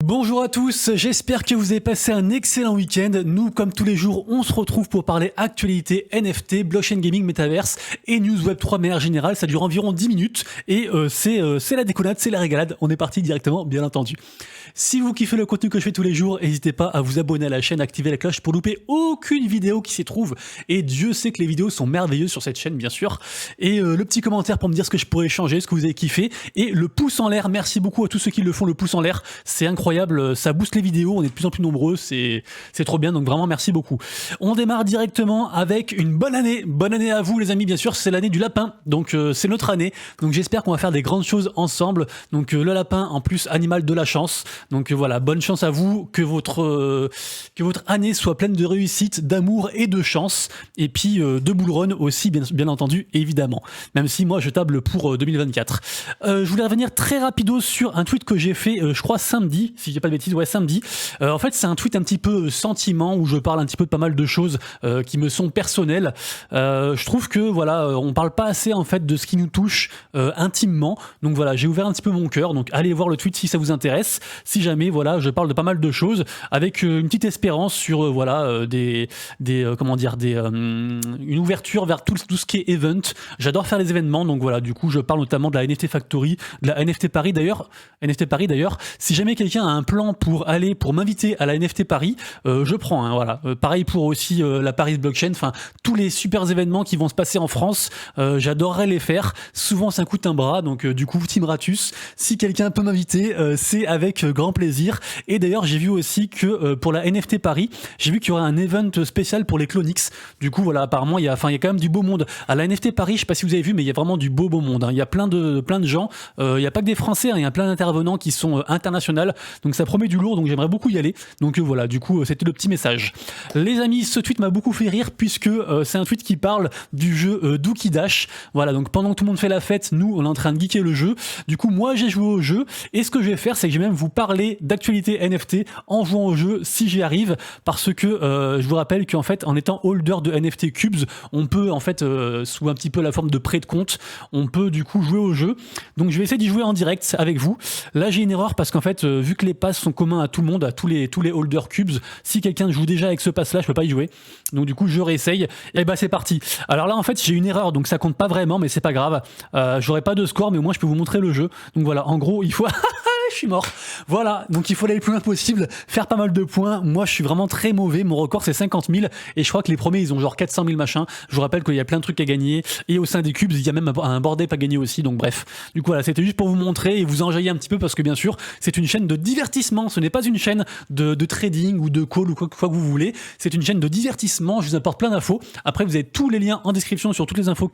Bonjour à tous, j'espère que vous avez passé un excellent week-end. Nous, comme tous les jours, on se retrouve pour parler actualité, NFT, blockchain gaming, metaverse et news web 3 de manière générale. Ça dure environ 10 minutes et c'est la déconnade, c'est la régalade. On est parti directement, bien entendu. Si vous kiffez le contenu que je fais tous les jours, n'hésitez pas à vous abonner à la chaîne, activer la cloche pour louper aucune vidéo qui s'y trouve. Et Dieu sait que les vidéos sont merveilleuses sur cette chaîne, bien sûr. Et le petit commentaire pour me dire ce que je pourrais changer, ce que vous avez kiffé. Et le pouce en l'air, merci beaucoup à tous ceux qui le font, le pouce en l'air. C'est incroyable, ça booste les vidéos, on est de plus en plus nombreux, c'est trop bien, donc vraiment merci beaucoup. On démarre directement avec une bonne année à vous les amis, bien sûr, c'est l'année du lapin, donc c'est notre année, donc j'espère qu'on va faire des grandes choses ensemble, donc le lapin en plus animal de la chance, donc voilà, bonne chance à vous, que votre année soit pleine de réussite, d'amour et de chance, et puis de bull run aussi bien entendu, évidemment, même si moi je table pour 2024. Je voulais revenir très rapido sur un tweet que j'ai fait, je crois samedi, si j'ai pas de bêtises, ouais samedi. En fait c'est un tweet un petit peu sentiment où je parle un petit peu de pas mal de choses qui me sont personnelles. Je trouve que voilà, on parle pas assez en fait de ce qui nous touche intimement. Donc voilà, j'ai ouvert un petit peu mon cœur. Donc allez voir le tweet si ça vous intéresse. Si jamais voilà, je parle de pas mal de choses avec une petite espérance sur une ouverture vers tout ce qui est event. J'adore faire les événements. Donc voilà, du coup je parle notamment de la NFT Factory, de la NFT Paris d'ailleurs. Si jamais quelqu'un a un plan pour m'inviter à la NFT Paris, je prends, hein, voilà. Pareil pour aussi la Paris Blockchain, enfin tous les super événements qui vont se passer en France, j'adorerais les faire. Souvent ça coûte un bras, donc du coup Team Ratus, si quelqu'un peut m'inviter, c'est avec grand plaisir. Et d'ailleurs j'ai vu aussi que pour la NFT Paris, j'ai vu qu'il y aurait un event spécial pour les Clonix. Du coup voilà, apparemment il y a quand même du beau monde à la NFT Paris. Je sais pas si vous avez vu, mais il y a vraiment du beau monde, hein. Il y a plein de gens, il y a pas que des Français, hein, il y a plein d'intervenants qui sont internationaux. Donc ça promet du lourd, donc j'aimerais beaucoup y aller. Donc voilà, du coup c'était le petit message. Les amis, ce tweet m'a beaucoup fait rire puisque c'est un tweet qui parle du jeu Dookie Dash. Voilà, donc pendant que tout le monde fait la fête, nous on est en train de geeker le jeu. Du coup moi j'ai joué au jeu et ce que je vais faire c'est que je vais même vous parler d'actualité NFT en jouant au jeu si j'y arrive, parce que je vous rappelle qu'en fait en étant holder de NFT Cubes, on peut en fait sous un petit peu la forme de prêt de compte, on peut du coup jouer au jeu. Donc je vais essayer d'y jouer en direct avec vous. Là j'ai une erreur parce qu'en fait vu que les passes sont communs à tout le monde, à tous les holders cubes, si quelqu'un joue déjà avec ce pass là, je peux pas y jouer. Donc du coup je réessaye et bah c'est parti. Alors là en fait j'ai une erreur, donc ça compte pas vraiment, mais c'est pas grave. J'aurai pas de score, mais au moins je peux vous montrer le jeu. Donc voilà, en gros il faut je suis mort. Voilà, donc il faut aller le plus loin possible, faire pas mal de points. Moi je suis vraiment très mauvais, mon record c'est 50 000 et je crois que les premiers ils ont genre 400 000 machin. Je vous rappelle qu'il y a plein de trucs à gagner et au sein des cubes il y a même un board ape à gagner aussi, donc bref. Du coup voilà, c'était juste pour vous montrer et vous enjailler un petit peu parce que bien sûr c'est une chaîne de divertissement, ce n'est pas une chaîne de trading ou de call ou quoi que vous voulez, c'est une chaîne de divertissement, je vous apporte plein d'infos. Après vous avez tous les liens en description sur toutes les infos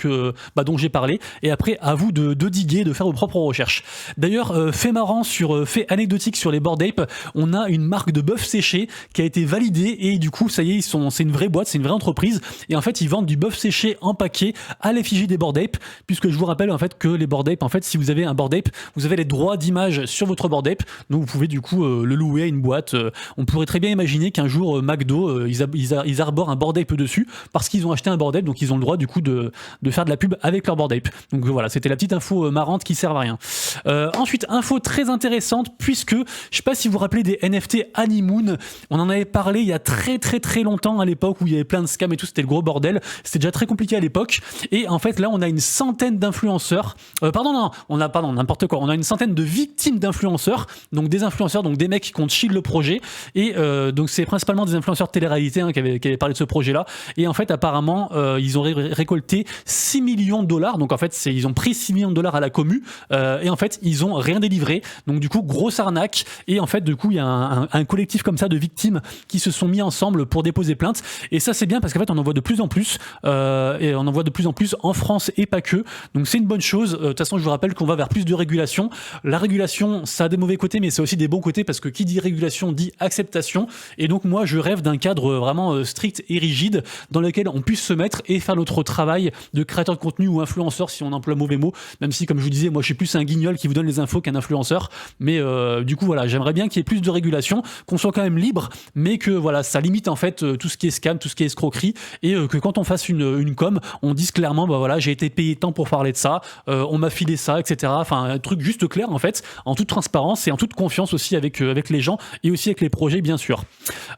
dont j'ai parlé et après à vous de diguer, de faire vos propres recherches. D'ailleurs fait marrant fait anecdotique sur les Bored Ape, on a une marque de bœuf séché qui a été validée et du coup ça y est c'est une vraie boîte, c'est une vraie entreprise et en fait ils vendent du bœuf séché en paquet à l'effigie des Bored Ape, puisque je vous rappelle en fait que les Bored Ape, en fait si vous avez un Bored Ape, vous avez les droits d'image sur votre Bored Ape, donc vous pouvez du coup le louer à une boîte. On pourrait très bien imaginer qu'un jour McDo ils arborent un Bored Ape dessus parce qu'ils ont acheté un Bored Ape, donc ils ont le droit du coup de faire de la pub avec leur Bored Ape. Donc voilà, c'était la petite info marrante qui sert à rien. Ensuite info très intéressante, puisque je sais pas si vous vous rappelez des NFT Honeymoon, on en avait parlé il y a très longtemps, à l'époque où il y avait plein de scams et tout, c'était le gros bordel, c'était déjà très compliqué à l'époque et en fait là on a une centaine d'influenceurs, n'importe quoi, on a une centaine de victimes d'influenceurs, donc des influenceurs, donc des mecs qui comptent chill le projet et donc c'est principalement des influenceurs de télé-réalité qui avaient parlé de ce projet là et en fait apparemment ils ont récolté 6 millions de dollars, donc en fait ils ont pris 6 millions de dollars à la commu et en fait ils ont rien délivré, donc du coup grosse arnaque et en fait du coup il y a un collectif comme ça de victimes qui se sont mis ensemble pour déposer plainte et ça c'est bien parce qu'en fait on en voit de plus en plus et on en voit de plus en plus en France et pas que, donc c'est une bonne chose. De toute façon je vous rappelle qu'on va vers plus de régulation. La régulation ça a des mauvais côtés mais c'est aussi des bons côtés parce que qui dit régulation dit acceptation et donc moi je rêve d'un cadre vraiment strict et rigide dans lequel on puisse se mettre et faire notre travail de créateur de contenu ou influenceur si on emploie le mauvais mot, même si comme je vous disais moi je suis plus un guignol qui vous donne les infos qu'un influenceur, mais du coup voilà, j'aimerais bien qu'il y ait plus de régulation, qu'on soit quand même libre, mais que voilà, ça limite en fait tout ce qui est scam, tout ce qui est escroquerie, et que quand on fasse une com, on dise clairement bah voilà, j'ai été payé tant pour parler de ça, on m'a filé ça, etc. Enfin un truc juste clair en fait, en toute transparence et en toute confiance aussi avec les gens et aussi avec les projets bien sûr.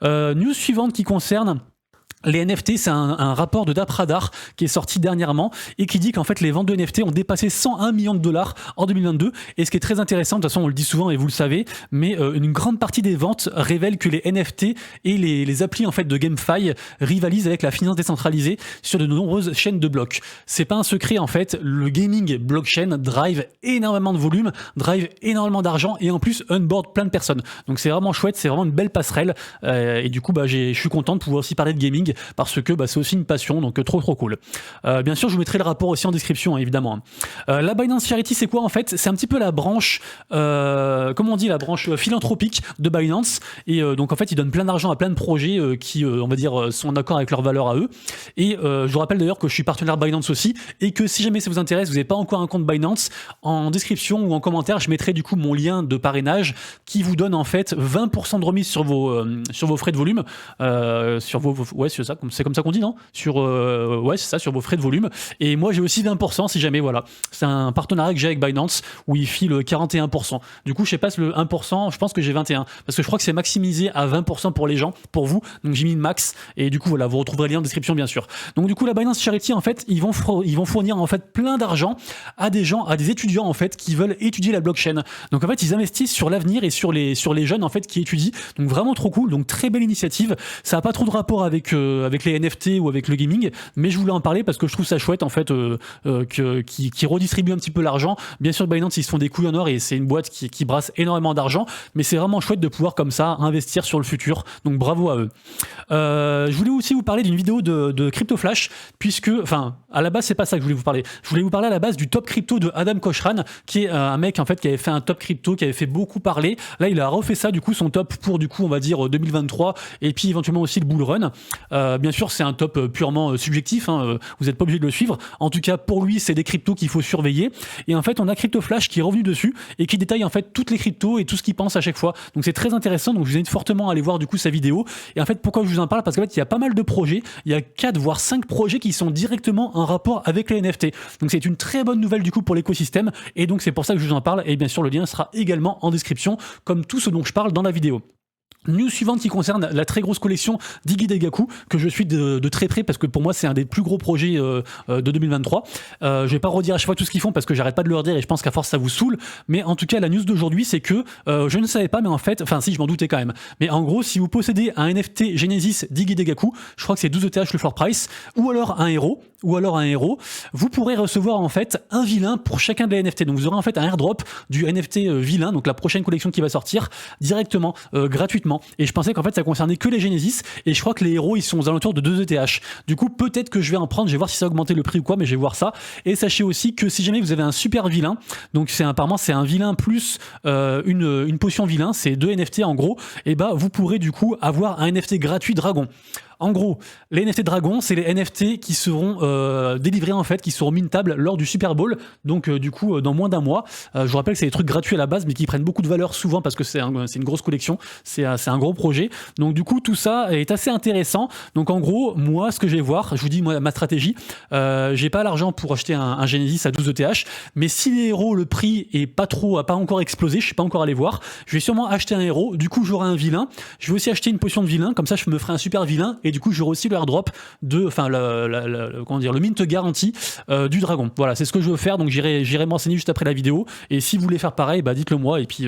News suivante qui concerne les NFT, c'est un rapport de DappRadar qui est sorti dernièrement et qui dit qu'en fait les ventes de NFT ont dépassé 101 millions de dollars en 2022. Et ce qui est très intéressant, de toute façon on le dit souvent et vous le savez, mais une grande partie des ventes révèle que les NFT et les applis en fait de GameFi rivalisent avec la finance décentralisée sur de nombreuses chaînes de blocs. C'est pas un secret en fait, le gaming blockchain drive énormément de volume, drive énormément d'argent et en plus onboard plein de personnes. Donc c'est vraiment chouette, c'est vraiment une belle passerelle et du coup bah, je suis content de pouvoir aussi parler de gaming parce que bah, c'est aussi une passion, donc trop cool. Bien sûr, je vous mettrai le rapport aussi en description, hein, évidemment. La Binance Charity, c'est quoi en fait? C'est un petit peu la branche, comment on dit, la branche philanthropique de Binance. Et donc en fait, ils donnent plein d'argent à plein de projets qui, on va dire, sont en accord avec leurs valeurs à eux. Et je vous rappelle d'ailleurs que je suis partenaire Binance aussi, et que si jamais ça vous intéresse, vous n'avez pas encore un compte Binance, en description ou en commentaire, je mettrai du coup mon lien de parrainage qui vous donne en fait 20% de remise sur vos frais de volume, sur vos ouais, c'est comme ça qu'on dit, non? Ouais, c'est ça, sur vos frais de volume. Et moi, j'ai aussi 20% si jamais, voilà. C'est un partenariat que j'ai avec Binance où il file 41%. Du coup, je sais pas, le 1%, je pense que j'ai 21%. Parce que je crois que c'est maximisé à 20% pour les gens, pour vous. Donc, j'ai mis le max. Et du coup, voilà, vous retrouverez le lien en description, bien sûr. Donc, du coup, la Binance Charity, en fait, ils vont fournir, en fait, plein d'argent à des gens, à des étudiants, en fait, qui veulent étudier la blockchain. Donc, en fait, ils investissent sur l'avenir et sur les jeunes, en fait, qui étudient. Donc, vraiment trop cool. Donc, très belle initiative. Ça n'a pas trop de rapport avec les NFT ou avec le gaming, mais je voulais en parler parce que je trouve ça chouette en fait qui redistribue un petit peu l'argent. Bien sûr, Binance ils se font des couilles en or et c'est une boîte qui brasse énormément d'argent, mais c'est vraiment chouette de pouvoir comme ça investir sur le futur. Donc bravo à eux. Je voulais aussi vous parler d'une vidéo de Crypto Flash, puisque, enfin, à la base c'est pas ça que je voulais vous parler. Je voulais vous parler à la base du top crypto de Adam Kochran, qui est un mec en fait qui avait fait un top crypto, qui avait fait beaucoup parler. Là, il a refait ça du coup son top pour du coup on va dire 2023 et puis éventuellement aussi le bull run. Bien sûr, c'est un top purement subjectif, hein, vous n'êtes pas obligé de le suivre. En tout cas, pour lui, c'est des cryptos qu'il faut surveiller. Et en fait, on a Crypto Flash qui est revenu dessus et qui détaille en fait toutes les cryptos et tout ce qu'il pense à chaque fois. Donc c'est très intéressant. Donc je vous invite fortement à aller voir du coup sa vidéo. Et en fait, pourquoi je vous en parle? Parce qu'en fait, il y a pas mal de projets. Il y a 4 voire 5 projets qui sont directement en rapport avec les NFT. Donc c'est une très bonne nouvelle du coup pour l'écosystème. Et donc c'est pour ça que je vous en parle. Et bien sûr, le lien sera également en description, comme tout ce dont je parle dans la vidéo. News suivante qui concerne la très grosse collection d'Iggy Degaku, que je suis de très près parce que pour moi c'est un des plus gros projets de 2023. Je vais pas redire à chaque fois tout ce qu'ils font parce que j'arrête pas de le redire et je pense qu'à force ça vous saoule, mais en tout cas la news d'aujourd'hui c'est que je ne savais pas, mais en fait, enfin si, je m'en doutais quand même, mais en gros si vous possédez un NFT Genesis d'Iggy Degaku, je crois que c'est 12 ETH le floor price, ou alors un héros, vous pourrez recevoir en fait un vilain pour chacun des NFT. Donc vous aurez en fait un airdrop du NFT vilain, donc la prochaine collection qui va sortir directement, gratuitement. Et je pensais qu'en fait ça concernait que les Genesis, et je crois que les héros ils sont aux alentours de 2 ETH. Du coup peut-être que je vais en prendre, je vais voir si ça a augmenté le prix ou quoi, mais je vais voir ça. Et sachez aussi que si jamais vous avez un super vilain, donc apparemment c'est un vilain plus une potion vilain, c'est 2 NFT en gros, et bah vous pourrez du coup avoir un NFT gratuit dragon. En gros, les NFT Dragon, c'est les NFT qui seront délivrés en fait, qui seront mintables lors du Super Bowl, donc du coup dans moins d'un mois. Je vous rappelle que c'est des trucs gratuits à la base, mais qui prennent beaucoup de valeur souvent parce que c'est une grosse collection, c'est un gros projet. Donc du coup tout ça est assez intéressant. Donc en gros, moi ce que je vais voir, je vous dis moi, ma stratégie, j'ai pas l'argent pour acheter un Genesis à 12 ETH, mais si les héros, le prix est pas encore explosé, je suis pas encore allé voir, je vais sûrement acheter un héros, du coup j'aurai un vilain, je vais aussi acheter une potion de vilain, comme ça je me ferai un super vilain, et du coup j'aurai aussi le airdrop le mint garanti du dragon. Voilà, c'est ce que je veux faire, donc j'irai m'enseigner juste après la vidéo, et si vous voulez faire pareil, bah dites-le moi, et puis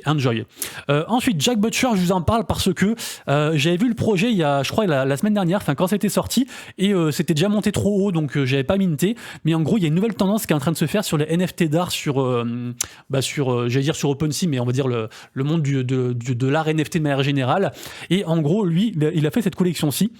enjoy. Ensuite, Jack Butcher, je vous en parle parce que j'avais vu le projet il y a, je crois, la semaine dernière, enfin quand c'était sorti, et c'était déjà monté trop haut, donc j'avais pas minté, mais en gros il y a une nouvelle tendance qui est en train de se faire sur les NFT d'art j'allais dire sur OpenSea, mais on va dire le monde de l'art NFT de manière générale. Et en gros lui il a fait cette collection-ci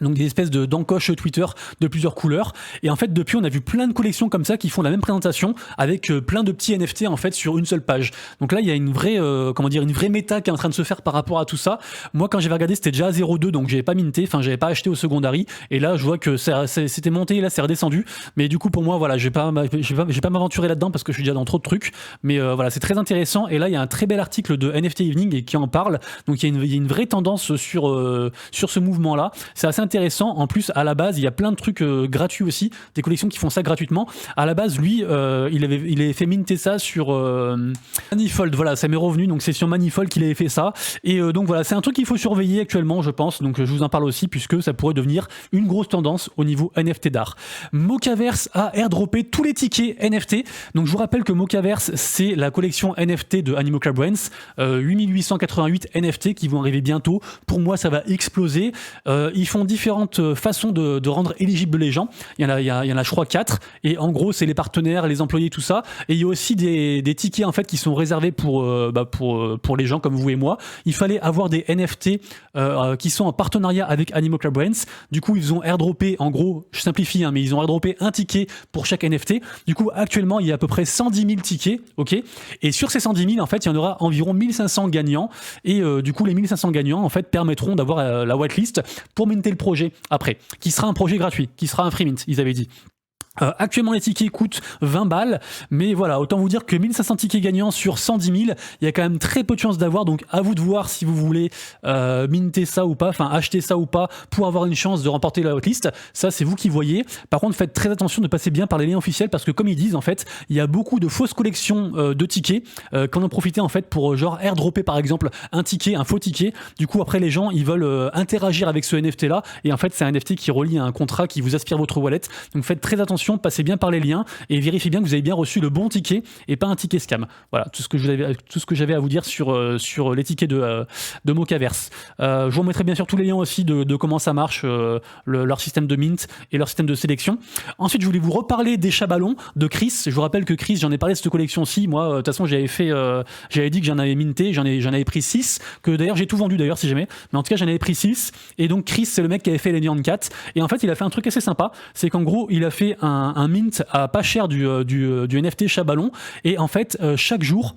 Donc des espèces d'encoches Twitter de plusieurs couleurs. Et en fait, depuis, on a vu plein de collections comme ça qui font la même présentation avec plein de petits NFT en fait sur une seule page. Donc là, il y a une vraie, une vraie méta qui est en train de se faire par rapport à tout ça. Moi, quand j'avais regardé, c'était déjà à 0,2, donc j'avais pas minté, enfin j'avais pas acheté au secondary. Et là, je vois que c'était monté, là c'est redescendu. Mais du coup, pour moi, voilà, je vais pas m'aventurer là-dedans parce que je suis déjà dans trop de trucs. Mais voilà, c'est très intéressant. Et là, il y a un très bel article de NFT Evening et qui en parle. Donc il y a une vraie tendance sur ce mouvement-là. C'est assez intéressant. En plus, à la base, il y a plein de trucs gratuits aussi, des collections qui font ça gratuitement. À la base, lui, il avait fait minter ça sur Manifold. Voilà, ça m'est revenu. Donc c'est sur Manifold qu'il avait fait ça. Et donc voilà, c'est un truc qu'il faut surveiller actuellement, je pense. Donc je vous en parle aussi puisque ça pourrait devenir une grosse tendance au niveau NFT d'art. Mocaverse a airdroppé tous les tickets NFT. Donc je vous rappelle que Mocaverse, c'est la collection NFT de Animoca Brands, 8888 NFT qui vont arriver bientôt. Pour moi, ça va exploser. Ils font différentes façons de rendre éligibles les gens. Il y en a je crois 4. Et en gros, c'est les partenaires, les employés, tout ça. Et il y a aussi des tickets en fait qui sont réservés pour les gens comme vous et moi. Il fallait avoir des NFT qui sont en partenariat avec Animoca Brands. Du coup, ils ont airdroppé, en gros, je simplifie, mais ils ont airdroppé un ticket pour chaque NFT. Du coup, actuellement, il y a à peu près 110 000 tickets, ok. Et sur ces 110 000, en fait, il y en aura environ 1500 gagnants. Et du coup, les 1500 gagnants, en fait, permettront d'avoir la whitelist pour minter le projet après, qui sera un projet gratuit, qui sera un free mint, ils avaient dit. Actuellement les tickets coûtent 20 balles, mais voilà, autant vous dire que 1500 tickets gagnants sur 110 000, il y a quand même très peu de chances d'avoir, donc à vous de voir si vous voulez minter ça ou pas, enfin acheter ça ou pas pour avoir une chance de remporter la hotlist, ça c'est vous qui voyez. Par contre faites très attention de passer bien par les liens officiels parce que comme ils disent en fait, il y a beaucoup de fausses collections de tickets qu'on en profiter en fait pour genre airdropper par exemple un ticket, un faux ticket, du coup après les gens ils veulent interagir avec ce NFT là et en fait c'est un NFT qui relie à un contrat qui vous aspire votre wallet, donc faites très attention. Passez bien par les liens et vérifiez bien que vous avez bien reçu le bon ticket et pas un ticket scam. Voilà, tout ce que j'avais à vous dire sur les tickets de Mocaverse. Je vous remettrai bien sûr tous les liens aussi de comment ça marche, leur système de mint et leur système de sélection. Ensuite, je voulais vous reparler des chat-ballons de Chris. Je vous rappelle que Chris, j'en ai parlé de cette collection-ci. Moi, de toute façon, j'avais dit que j'en avais minté, j'en avais pris 6, que d'ailleurs j'ai tout vendu d'ailleurs si jamais. Mais en tout cas, j'en avais pris 6. Et donc Chris, c'est le mec qui avait fait les Neon Cat. Et en fait, il a fait un truc assez sympa. C'est qu'en gros, il a fait un mint à pas cher du NFT chat ballon et en fait chaque jour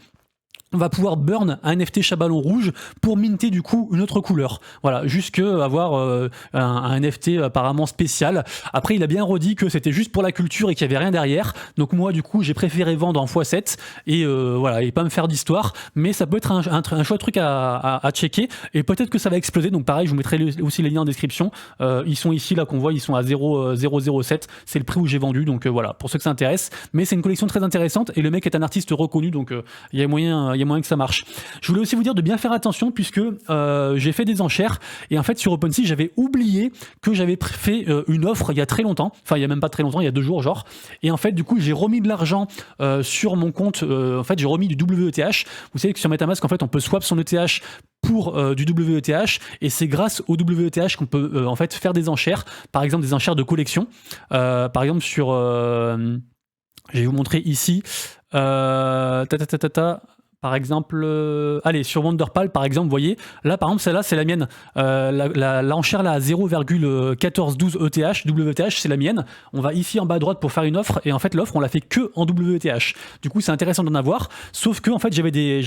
on va pouvoir burn un NFT chat-ballon rouge pour minter du coup une autre couleur. Voilà, jusque avoir un NFT apparemment spécial. Après, il a bien redit que c'était juste pour la culture et qu'il n'y avait rien derrière. Donc moi, du coup, j'ai préféré vendre en x7 et voilà, et pas me faire d'histoire. Mais ça peut être un chouette truc à checker et peut-être que ça va exploser. Donc pareil, je vous mettrai aussi les liens en description. Ils sont ici, là qu'on voit, ils sont à 0,007. C'est le prix où j'ai vendu. Donc voilà, pour ceux que ça intéresse. Mais c'est une collection très intéressante et le mec est un artiste reconnu. Donc il y a moyen que ça marche. Je voulais aussi vous dire de bien faire attention puisque j'ai fait des enchères et en fait sur OpenSea j'avais oublié que j'avais fait une offre il y a très longtemps, enfin il y a même pas très longtemps, il y a 2 jours genre, et en fait du coup j'ai remis de l'argent sur mon compte, en fait j'ai remis du WETH. Vous savez que sur MetaMask en fait on peut swap son ETH pour du WETH et c'est grâce au WETH qu'on peut en fait faire des enchères, par exemple des enchères de collection, par exemple sur je vais vous montrer ici par exemple, allez, sur Wonderpal, par exemple, vous voyez, là, par exemple, celle-là, c'est la mienne. L'enchère, là, à 0,1412 ETH, WETH, c'est la mienne. On va ici en bas à droite pour faire une offre, et en fait, l'offre, on l'a fait que en WETH. Du coup, c'est intéressant d'en avoir, sauf que, en fait, j'avais des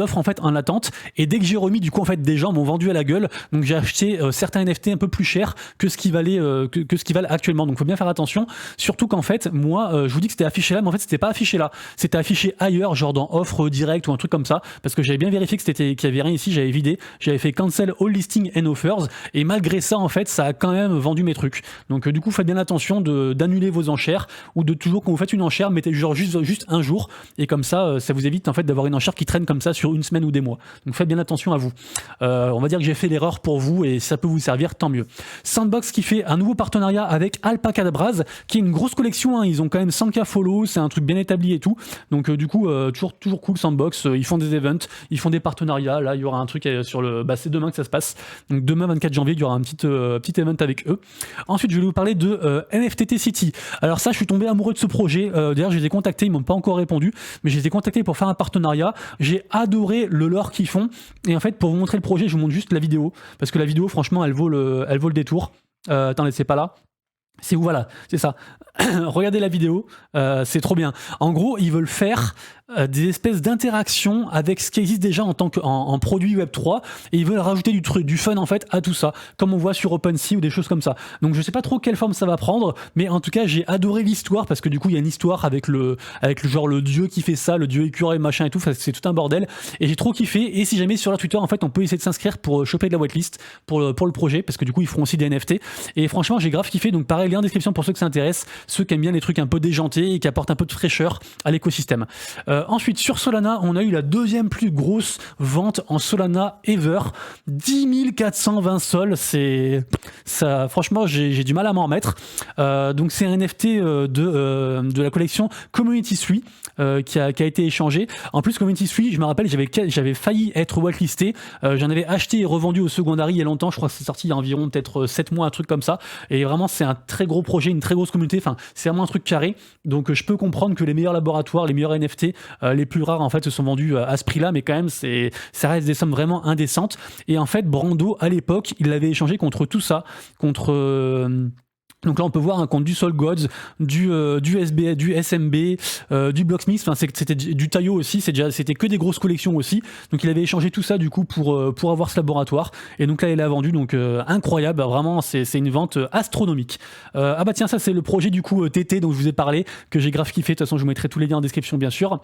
offres, en fait, en attente, et dès que j'ai remis, du coup, en fait, des gens m'ont vendu à la gueule, donc j'ai acheté certains NFT un peu plus chers que ce qui valait, que ce qui valent actuellement. Donc, il faut bien faire attention, surtout qu'en fait, moi, je vous dis que c'était affiché là, mais en fait, c'était pas affiché là. C'était affiché ailleurs, genre dans offre direct ou un truc comme ça, parce que j'avais bien vérifié que qu'il y avait rien ici, j'avais vidé, j'avais fait cancel all listing and offers, et malgré ça en fait ça a quand même vendu mes trucs. Donc du coup faites bien attention d'annuler vos enchères, ou de toujours quand vous faites une enchère mettez genre juste un jour, et comme ça ça vous évite en fait d'avoir une enchère qui traîne comme ça sur une semaine ou des mois. Donc faites bien attention à vous. On va dire que j'ai fait l'erreur pour vous et si ça peut vous servir, tant mieux. Sandbox qui fait un nouveau partenariat avec Alpacadabras, qui est une grosse collection, hein. Ils ont quand même 100K follow, c'est un truc bien établi et tout. Donc du coup, toujours cool Sandbox, ils font des events, ils font des partenariats. Là, il y aura un truc sur le... c'est demain que ça se passe. Donc demain, 24 janvier, il y aura un petit event avec eux. Ensuite, je vais vous parler de NFTT City. Alors ça, je suis tombé amoureux de ce projet. D'ailleurs, je les ai contactés, ils m'ont pas encore répondu, mais je les ai contactés pour faire un partenariat. J'ai adoré le lore qu'ils font. Et en fait, pour vous montrer le projet, je vous montre juste la vidéo, parce que la vidéo, franchement, elle vaut le détour. Attendez, c'est pas là. C'est où, voilà, c'est ça. Regardez la vidéo, c'est trop bien. En gros, ils veulent faire des espèces d'interactions avec ce qui existe déjà en tant que en produit Web3, et ils veulent rajouter du fun en fait à tout ça, comme on voit sur OpenSea ou des choses comme ça. Donc je sais pas trop quelle forme ça va prendre, mais en tout cas j'ai adoré l'histoire, parce que du coup il y a une histoire avec le genre le dieu qui fait ça, le dieu écureuil machin et tout, c'est tout un bordel, et j'ai trop kiffé. Et si jamais sur leur Twitter en fait on peut essayer de s'inscrire pour choper de la whitelist pour le projet, parce que du coup ils feront aussi des NFT, et franchement j'ai grave kiffé. Donc pareil, lien en description pour ceux que ça intéresse, ceux qui aiment bien les trucs un peu déjantés et qui apportent un peu de fraîcheur à l'écosystème. Ensuite, sur Solana, on a eu la deuxième plus grosse vente en Solana ever. 10 420 sols, c'est ça. Franchement, j'ai du mal à m'en remettre. Donc c'est un NFT de la collection Community 3 qui a été échangé. En plus, Community 3, je me rappelle, j'avais failli être whitelisté. J'en avais acheté et revendu au secondary il y a longtemps. Je crois que c'est sorti il y a environ peut-être 7 mois, un truc comme ça. Et vraiment, c'est un très gros projet, une très grosse communauté. Enfin, c'est vraiment un truc carré. Donc je peux comprendre que les meilleurs laboratoires, les meilleurs NFT, les plus rares en fait se sont vendus à ce prix-là, mais quand même ça reste des sommes vraiment indécentes. Et en fait, Brando à l'époque, il l'avait échangé contre tout ça, contre donc là on peut voir un compte du Soul Gods, du SB, du SMB, du Blocksmith, enfin c'était du Tayo aussi, c'était que des grosses collections aussi. Donc il avait échangé tout ça du coup pour avoir ce laboratoire, et donc là il a vendu, donc incroyable, vraiment c'est une vente astronomique. Ah bah tiens, ça c'est le projet du coup TT dont je vous ai parlé, que j'ai grave kiffé. De toute façon je vous mettrai tous les liens en description bien sûr.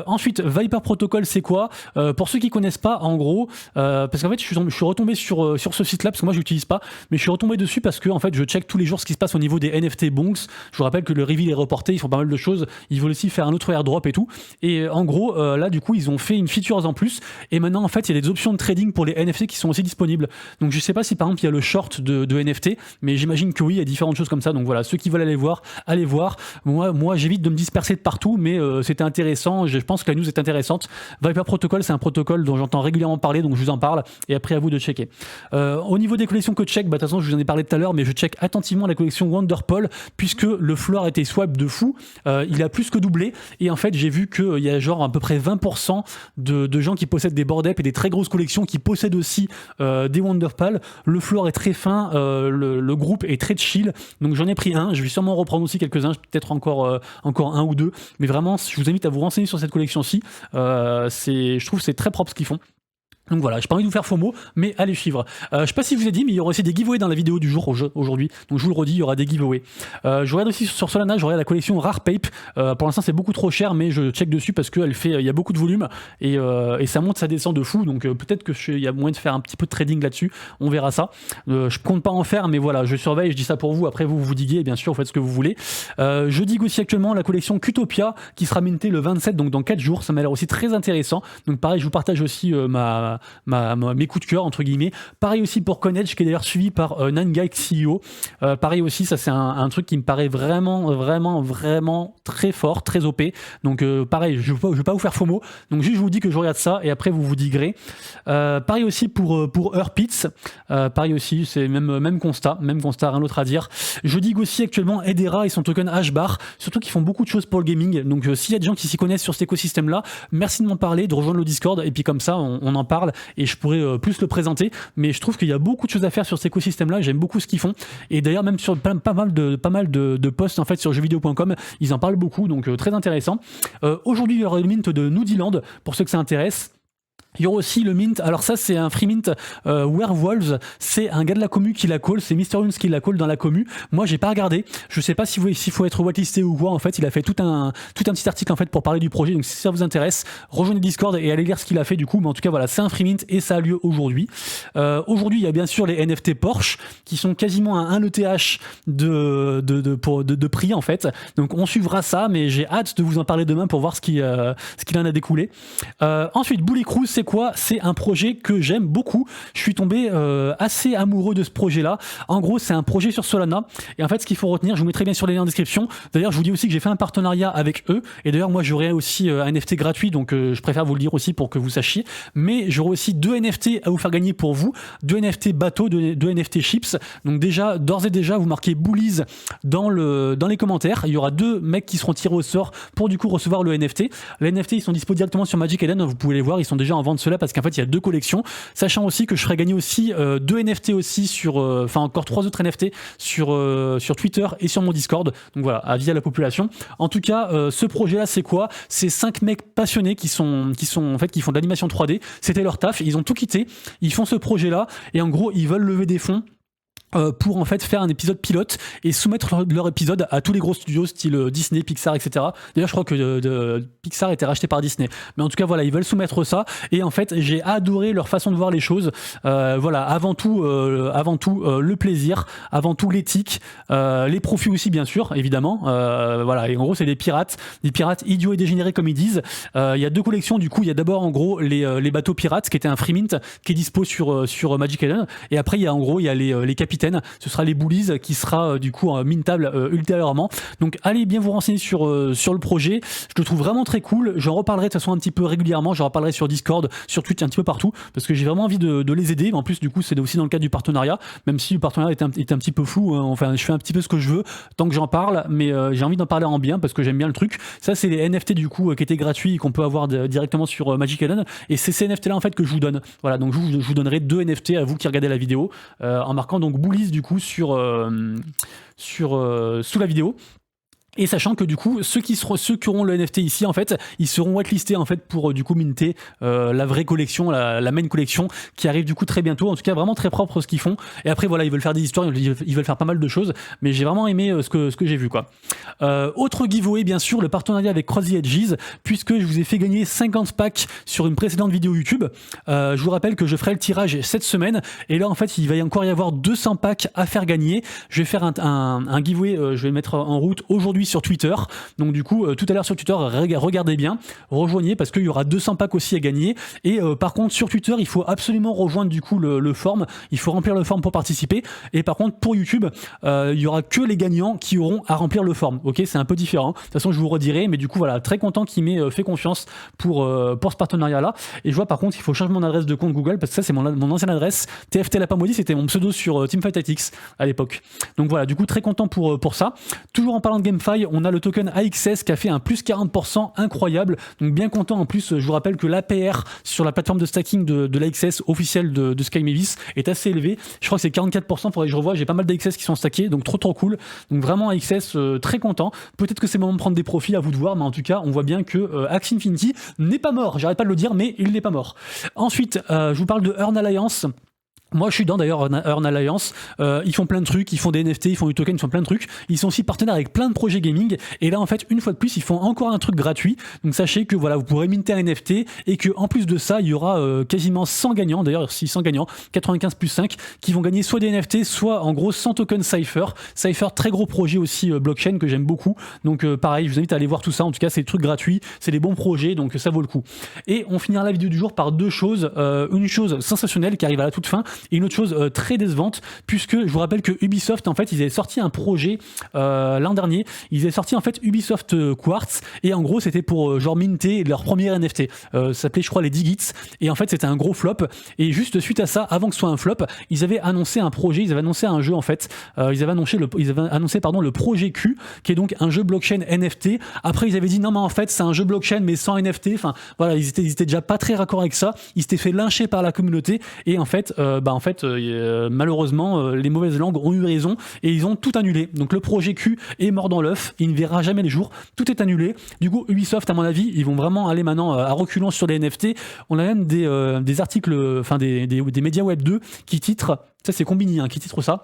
Ensuite, Viper Protocol, c'est quoi? Pour ceux qui connaissent pas, en gros, parce qu'en fait je suis retombé sur ce site là, parce que moi je l'utilise pas, mais je suis retombé dessus parce que en fait je check tous les jours ce qui se passe au niveau des NFT bonks. Je vous rappelle que le reveal est reporté, ils font pas mal de choses, ils veulent aussi faire un autre airdrop et tout, et en gros là du coup ils ont fait une feature en plus, et maintenant en fait il y a des options de trading pour les NFT qui sont aussi disponibles. Donc je sais pas si par exemple il y a le short de NFT, mais j'imagine que oui, il y a différentes choses comme ça. Donc voilà, ceux qui veulent aller voir, allez voir. Moi j'évite de me disperser de partout, mais c'était intéressant, je pense que la news est intéressante. Viper Protocol, c'est un protocole dont j'entends régulièrement parler, donc je vous en parle, et après à vous de checker. Au niveau des collections que check, de toute façon je vous en ai parlé tout à l'heure, mais je check attentivement la collection Wonderpol, puisque le floor était swap de fou. Il a plus que doublé, et en fait j'ai vu qu'il y a genre à peu près 20% de gens qui possèdent des board ape et des très grosses collections qui possèdent aussi des Wonderpal. Le floor est très fin, le groupe est très chill, donc j'en ai pris un, je vais sûrement reprendre aussi quelques-uns, peut-être encore un ou deux, mais vraiment je vous invite à vous renseigner sur cette collection-ci. Je trouve que c'est très propre ce qu'ils font. Donc voilà, j'ai pas envie de vous faire FOMO, mais allez suivre. Je sais pas si je vous ai dit, mais il y aura aussi des giveaways dans la vidéo du jour aujourd'hui. Donc je vous le redis, il y aura des giveaways. Je regarde aussi sur Solana, je regarde la collection Rare Pape. Pour l'instant c'est beaucoup trop cher, mais je check dessus parce qu'il y a beaucoup de volume, et ça monte, ça descend de fou. Donc peut-être qu'il y a moyen de faire un petit peu de trading là-dessus. On verra ça. Je compte pas en faire, mais voilà, je surveille, je dis ça pour vous. Après vous diguez, et bien sûr vous faites ce que vous voulez. Je digue aussi actuellement la collection Qtopia qui sera mintée le 27, donc dans 4 jours. Ça m'a l'air aussi très intéressant. Donc pareil, je vous partage aussi mes coups de cœur entre guillemets. Pareil aussi pour Conedge, qui est d'ailleurs suivi par Nangai CEO. Pareil aussi, ça c'est un truc qui me paraît vraiment très fort, très OP. Donc pareil, je vais pas vous faire FOMO, donc juste je vous dis que je regarde ça et après vous diguerez. Pareil aussi pour Earpits, pareil aussi, c'est même constat, rien d'autre à dire. Je digue aussi actuellement Hedera et son token HBAR, surtout qu'ils font beaucoup de choses pour le gaming. Donc s'il y a des gens qui s'y connaissent sur cet écosystème là, merci de m'en parler, de rejoindre le Discord, et puis comme ça on en parle et je pourrais plus le présenter. Mais je trouve qu'il y a beaucoup de choses à faire sur cet écosystème là, j'aime beaucoup ce qu'ils font, et d'ailleurs même sur pas mal de posts en fait sur jeuxvideo.com, ils en parlent beaucoup, donc très intéressant. Aujourd'hui il y aura le mint de Nudiland pour ceux que ça intéresse. Il y aura aussi le mint, alors ça c'est un free mint Werewolves, c'est un gars de la commu qui la call, c'est Mysterious qui la call dans la commu. Moi j'ai pas regardé, je sais pas s'il faut être whitelisté ou quoi. En fait il a fait tout un petit article en fait pour parler du projet, donc si ça vous intéresse, rejoignez Discord et allez lire ce qu'il a fait du coup. Mais en tout cas voilà, c'est un free mint et ça a lieu aujourd'hui. Aujourd'hui il y a bien sûr les NFT Porsche qui sont quasiment à 1 ETH de prix en fait, donc on suivra ça, mais j'ai hâte de vous en parler demain pour voir ce qu'il en a découlé. Ensuite Bully Cruise, c'est c'est quoi? C'est un projet que j'aime beaucoup. Je suis tombé assez amoureux de ce projet-là. En gros, c'est un projet sur Solana. Et en fait, ce qu'il faut retenir, je vous mettrai bien sur les liens en description. D'ailleurs, je vous dis aussi que j'ai fait un partenariat avec eux. Et d'ailleurs, moi, j'aurai aussi un NFT gratuit. Donc, je préfère vous le dire aussi pour que vous sachiez. Mais j'aurai aussi 2 NFT à vous faire gagner pour vous. 2 NFT bateaux, 2 NFT chips. Donc déjà, d'ores et déjà, vous marquez Bullies dans les commentaires. Il y aura 2 mecs qui seront tirés au sort pour du coup recevoir le NFT. Les NFT, ils sont dispo directement sur Magic Eden. Vous pouvez les voir. Ils sont déjà en vente ceux-là parce qu'en fait, il y a 2 collections. Sachant aussi que je ferai gagner aussi 2 NFT aussi sur, encore 3 autres NFT sur Twitter et sur mon Discord. Donc voilà, avis à la population. En tout cas, ce projet-là, c'est quoi? C'est 5 mecs passionnés qui font de l'animation 3D. C'était leur taf. Ils ont tout quitté. Ils font ce projet-là et en gros, ils veulent lever des fonds pour en fait faire un épisode pilote et soumettre leur épisode à tous les gros studios style Disney, Pixar, etc. D'ailleurs, je crois que Pixar était racheté par Disney. Mais en tout cas, voilà, ils veulent soumettre ça. Et en fait, j'ai adoré leur façon de voir les choses. Voilà, avant tout, le plaisir, avant tout l'éthique, les profits aussi, bien sûr, évidemment. Voilà, et en gros, c'est des pirates idiots et dégénérés comme ils disent. Il y a 2 collections. Du coup, il y a d'abord en gros les bateaux pirates, qui était un free mint, qui est dispo sur Magic Eden. Et après, il y a les capitaines. Ce sera les Bullies qui sera du coup mintable ultérieurement. Donc allez bien vous renseigner sur le projet. Je le trouve vraiment très cool. J'en reparlerai de toute façon un petit peu régulièrement. J'en reparlerai sur Discord, sur Twitch, un petit peu partout parce que j'ai vraiment envie de les aider. En plus, du coup, c'est aussi dans le cadre du partenariat, même si le partenariat est un petit peu fou. Enfin, je fais un petit peu ce que je veux tant que j'en parle, mais j'ai envie d'en parler en bien parce que j'aime bien le truc. Ça, c'est les NFT du coup qui étaient gratuits et qu'on peut avoir directement sur Magic Eden. Et c'est ces NFT là en fait que je vous donne. Voilà, donc je vous donnerai 2 NFT à vous qui regardez la vidéo en marquant donc Bullies du coup sous la vidéo. Et sachant que du coup, ceux qui auront le NFT ici, en fait, ils seront whitelistés en fait pour du coup minter la vraie collection, la main collection qui arrive du coup très bientôt. En tout cas, vraiment très propre ce qu'ils font. Et après, voilà, ils veulent faire des histoires, ils veulent faire pas mal de choses. Mais j'ai vraiment aimé ce que j'ai vu, quoi. Autre giveaway, bien sûr, le partenariat avec Cross the Edges, puisque je vous ai fait gagner 50 packs sur une précédente vidéo YouTube. Je vous rappelle que je ferai le tirage cette semaine. Et là, en fait, il va encore y avoir 200 packs à faire gagner. Je vais faire un giveaway, je vais le mettre en route aujourd'hui sur Twitter. Donc du coup, tout à l'heure sur Twitter, regardez bien, rejoignez parce qu'il y aura 200 packs aussi à gagner. Et par contre, sur Twitter, il faut absolument rejoindre du coup le form. Il faut remplir le form pour participer. Et par contre, pour YouTube, il y aura que les gagnants qui auront à remplir le form. Ok, c'est un peu différent. De toute façon, je vous redirai. Mais du coup, voilà, très content qu'il m'ait fait confiance pour ce partenariat-là. Et je vois par contre, il faut changer mon adresse de compte Google parce que ça, c'est mon ancienne adresse. TFT Lapin Maudit, c'était mon pseudo sur Teamfight Tactics à l'époque. Donc voilà, du coup, très content pour ça. Toujours en parlant de GameFi, on a le token AXS qui a fait un plus 40% incroyable. Donc bien content. En plus, je vous rappelle que l'APR sur la plateforme de stacking de l'AXS officielle de Sky Mavis est assez élevé. Je crois que c'est 44%. Faudrait que je revoie. J'ai pas mal d'AXS qui sont stackés. Donc trop cool. Donc vraiment AXS très content. Peut-être que c'est le moment de prendre des profits, à vous de voir. Mais en tout cas, on voit bien que Axie Infinity n'est pas mort. J'arrête pas de le dire, mais il n'est pas mort. Ensuite, je vous parle de Earn Alliance. Moi, je suis dans d'ailleurs Earn Alliance. Ils font plein de trucs, ils font des NFT, ils font du token, ils font plein de trucs. Ils sont aussi partenaires avec plein de projets gaming. Et là, en fait, une fois de plus, ils font encore un truc gratuit. Donc sachez que voilà, vous pourrez minter un NFT et que en plus de ça, il y aura quasiment 100 gagnants. D'ailleurs, 600 gagnants, 95 plus 5, qui vont gagner soit des NFT, soit en gros 100 tokens Cypher. Cypher, très gros projet aussi blockchain que j'aime beaucoup. Donc pareil, je vous invite à aller voir tout ça. En tout cas, c'est des trucs gratuits, c'est des bons projets, donc ça vaut le coup. Et on finira la vidéo du jour par 2 choses. Une chose sensationnelle qui arrive à la toute fin. Et une autre chose très décevante, puisque je vous rappelle que Ubisoft, en fait, ils avaient sorti un projet l'an dernier. Ils avaient sorti en fait Ubisoft Quartz, et en gros, c'était pour genre minter leur premier NFT. Ça s'appelait, je crois, les Digits. Et en fait, c'était un gros flop. Et juste suite à ça, avant que ce soit un flop, ils avaient annoncé un projet, ils avaient annoncé un jeu en fait. Ils avaient annoncé le projet Q, qui est donc un jeu blockchain NFT. Après, ils avaient dit non, mais en fait, c'est un jeu blockchain mais sans NFT. Enfin, voilà, ils étaient déjà pas très raccord avec ça. Ils s'étaient fait lyncher par la communauté. Et en fait, malheureusement, les mauvaises langues ont eu raison et ils ont tout annulé. Donc le projet Q est mort dans l'œuf, il ne verra jamais les jours, tout est annulé. Du coup, Ubisoft, à mon avis, ils vont vraiment aller maintenant à reculons sur les NFT. On a même des articles, enfin des médias web 2 qui titrent, ça c'est Combini qui titre ça,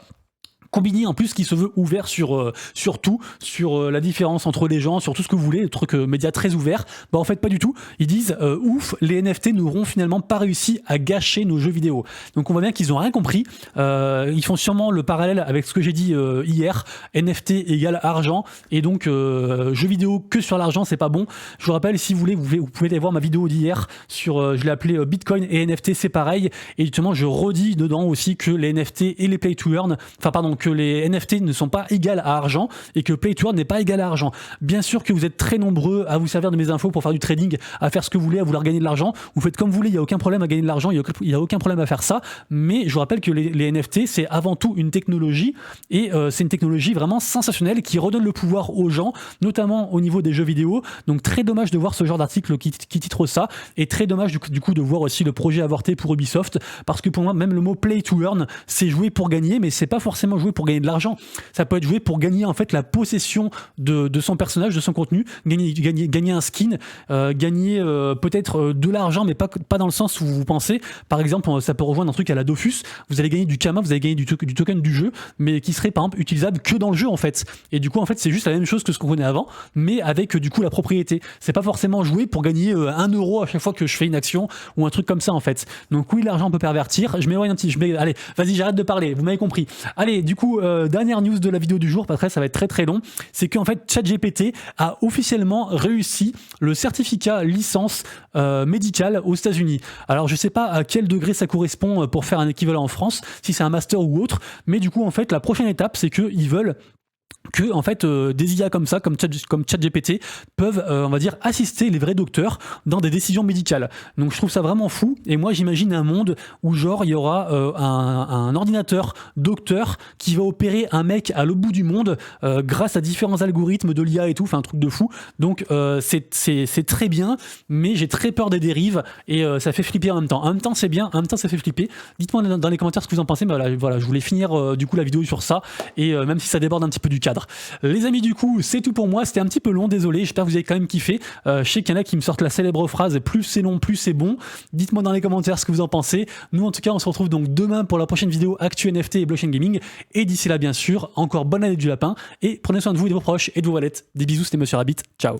Combini en plus qui se veut ouvert sur tout, sur la différence entre les gens, sur tout ce que vous voulez, le truc média très ouvert, bah en fait pas du tout. Ils disent ouf, les NFT n'auront finalement pas réussi à gâcher nos jeux vidéo. Donc on voit bien qu'ils ont rien compris. Ils font sûrement le parallèle avec ce que j'ai dit hier, NFT égale argent, et donc jeux vidéo que sur l'argent c'est pas bon. Je vous rappelle, si vous voulez, vous pouvez aller voir ma vidéo d'hier sur, je l'ai appelé Bitcoin et NFT c'est pareil, et justement je redis dedans aussi que les NFT et les play to earn, enfin pardon, que les NFT ne sont pas égales à argent et que play to earn n'est pas égal à argent. Bien sûr que vous êtes très nombreux à vous servir de mes infos pour faire du trading, à faire ce que vous voulez, à vouloir gagner de l'argent. Vous faites comme vous voulez, il n'y a aucun problème à gagner de l'argent, il n'y a aucun problème à faire ça. Mais je vous rappelle que les NFT, c'est avant tout une technologie, et c'est une technologie vraiment sensationnelle qui redonne le pouvoir aux gens, notamment au niveau des jeux vidéo. Donc très dommage de voir ce genre d'article qui titre ça, et très dommage du coup de voir aussi le projet avorté pour Ubisoft, parce que pour moi, même le mot play to earn, c'est jouer pour gagner, mais c'est pas forcément jouer pour gagner de l'argent. Ça peut être joué pour gagner en fait la possession de son personnage, de son contenu, gagner un skin, gagner peut-être de l'argent, mais pas dans le sens où vous pensez. Par exemple, ça peut rejoindre un truc à la Dofus, vous allez gagner du Kama, vous allez gagner du token du jeu, mais qui serait par exemple utilisable que dans le jeu en fait. Et du coup en fait c'est juste la même chose que ce qu'on connaît avant, mais avec du coup la propriété. C'est pas forcément jouer pour gagner 1 euro à chaque fois que je fais une action ou un truc comme ça en fait. Donc oui, l'argent peut pervertir. Je m'éloigne un petit, allez, vas-y, j'arrête de parler, vous m'avez compris. Allez, du coup, dernière news de la vidéo du jour, après ça va être très très long, c'est qu'en fait ChatGPT a officiellement réussi le certificat licence médicale aux États-Unis. Alors je sais pas à quel degré ça correspond pour faire un équivalent en France, si c'est un master ou autre, mais du coup en fait la prochaine étape c'est qu'ils veulent que en fait des IA comme ça, comme ChatGPT, peuvent on va dire assister les vrais docteurs dans des décisions médicales. Donc je trouve ça vraiment fou, et moi j'imagine un monde où genre il y aura un ordinateur docteur qui va opérer un mec à l'autre bout du monde grâce à différents algorithmes de l'IA et tout, enfin un truc de fou. Donc c'est très bien, mais j'ai très peur des dérives, et ça fait flipper en même temps. En même temps c'est bien, en même temps ça fait flipper. Dites-moi dans les commentaires ce que vous en pensez, mais voilà, je voulais finir du coup la vidéo sur ça, et même si ça déborde un petit peu du cadre. Les amis, du coup c'est tout pour moi, c'était un petit peu long, désolé, j'espère que vous avez quand même kiffé. Je sais qu'il y en a qui me sortent la célèbre phrase plus c'est long plus c'est bon. Dites-moi dans les commentaires ce que vous en pensez. Nous en tout cas on se retrouve donc demain pour la prochaine vidéo Actu NFT et Blockchain Gaming, et d'ici là bien sûr encore bonne année du lapin, et prenez soin de vous et de vos proches et de vos wallets. Des bisous, c'était Monsieur Rabbit, ciao.